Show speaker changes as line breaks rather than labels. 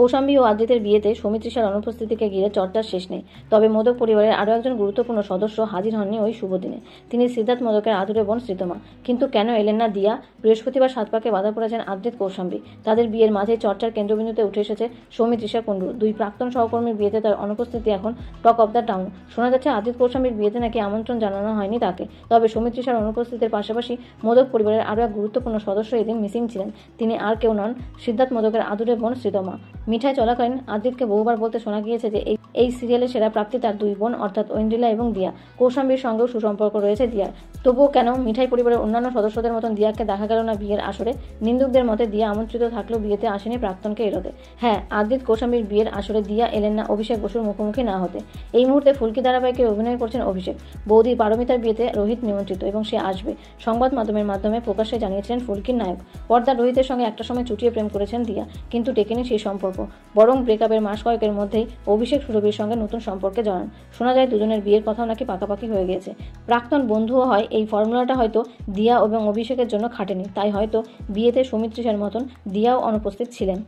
কৌশাম্বী ও আদ্রিতের বিয়েতে সৌমিত্রিষার অনুপস্থিতিকে ঘিরে চর্চার শেষ নেই। তবে মোদক পরিবারের আরও একজন গুরুত্বপূর্ণ সদস্য হাজির হননি ওই শুভ দিনে। তিনি সিদ্ধার্থ মোদকের আদুরে বোন শ্রীতমা। কিন্তু কেন এলেন না দিয়া? বৃহস্পতিবার সাতপাকে বাধা পড়েছেন আদ্রিত কৌশাম্বী। তাদের বিয়ের মাঝে চর্চার কেন্দ্রবিন্দুতে উঠে এসেছে সৌমিত্রিষা কুণ্ডু। দুই প্রাক্তন সহকর্মীর বিয়েতে তার অনুপস্থিতি এখন টক অব দ্য টাউন। শোনা যাচ্ছে আদ্রিত কৌশাম্বীর বিয়েতে নাকি আমন্ত্রণ জানানো হয়নি তাকে। তবে সৌমিত্রিষার অনুপস্থিতির পাশাপাশি মোদক পরিবারের আরও এক গুরুত্বপূর্ণ সদস্য এদিন মিসিং ছিলেন। তিনি আর কেউ নন, সিদ্ধার্থ মোদকের আদুরে বোন শ্রীতমা। মিঠাই চলাকালীন আদ্রিতকে বহুবার বলতে শোনা গিয়েছে যে এই সিরিয়ালের সেরা প্রাপ্তি তার দুই বোন অর্থাৎ ঐন্দ্রিলা এবং দিয়া। কৌশাম্বীর সঙ্গেও সুসম্পর্ক রয়েছে দিয়ার। তবুও কেন মিঠাই পরিবারের অন্যান্য সদস্যদের মতন দিয়াকে দেখা গেল না বিয়ের আসরে? নিন্দুকদের মতে দিয়া আমন্ত্রিত থাকলেও বিয়েতে আসেনি প্রাক্তনকে এড়োতে। হ্যাঁ, আদ্রিত কৌশাম্বীর বিয়ের আসরে দিয়া এলেন না অভিষেক বসুর মুখোমুখি না হতে। এই মুহূর্তে ফুলকি ধারাবাহিকে অভিনয় করছেন অভিষেক। বৌদি পারমিতার বিয়েতে রোহিত নিমন্ত্রিত এবং সে আসবে। সংবাদ মাধ্যমের মাধ্যমে প্রকাশ্যে জানিয়েছিলেন ফুলকির নায়ক। পর্দার রোহিতের সঙ্গে একটা সময় চুটিয়ে প্রেম করেছেন দিয়া, কিন্তু টেকেনি সেই সম্পর্ক। বরং ব্রেকআপের মাস কয়েকের মধ্যেই অভিষেক সুরভির সঙ্গে নতুন সম্পর্কে জড়ান। শোনা যায় দুজনের বিয়ের কথাও নাকি পাকাপাকি হয়ে গেছে। প্রাক্তন বন্ধুও হয়, এই ফর্মুলাটা হয়তো দিয়া এবং অভিষেকের জন্য খাটেনি, তাই হয়তো বিয়েতে সৌমিত্রিষার মতন দিয়াও অনুপস্থিত ছিলেন।